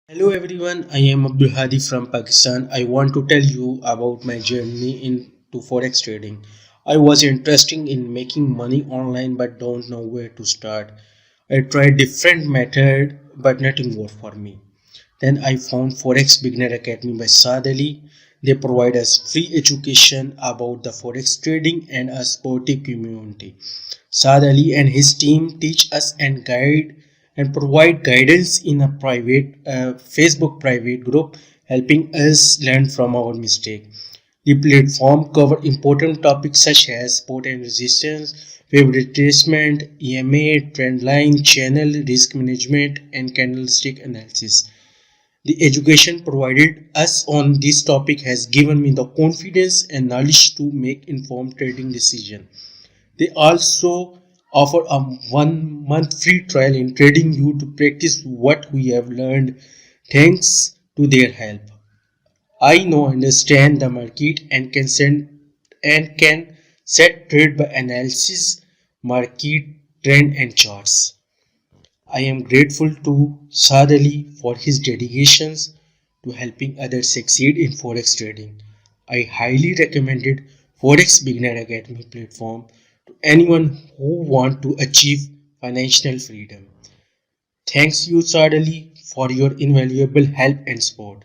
Hello everyone, I am Abdul Hadi from Pakistan. I want to tell you about my journey into Forex trading. I was interested in making money online but don't know where to start. I tried different method but nothing worked for me. Then I found Forex Beginner Academy by Saad Ali. They provide us free education about the Forex trading and a sportive community. Saad Ali and his team teach us and provide guidance in a private Facebook private group, helping us learn from our mistake. The platform cover important topics such as support and resistance, favorite retracement, EMA, trend line, channel, risk management, and candlestick analysis. The education provided us on this topic has given me the confidence and knowledge to make informed trading decisions. They also offer a 1 month free trial in TradingView to practice what we have learned. Thanks to their help, I now understand the market and can set trade by analysis, market trend and charts. I am grateful to Saad Ali for his dedications to helping others succeed in Forex trading. I highly recommended Forex Beginner Academy platform to anyone who want to achieve financial freedom. Thanks you Saad Ali for your invaluable help and support.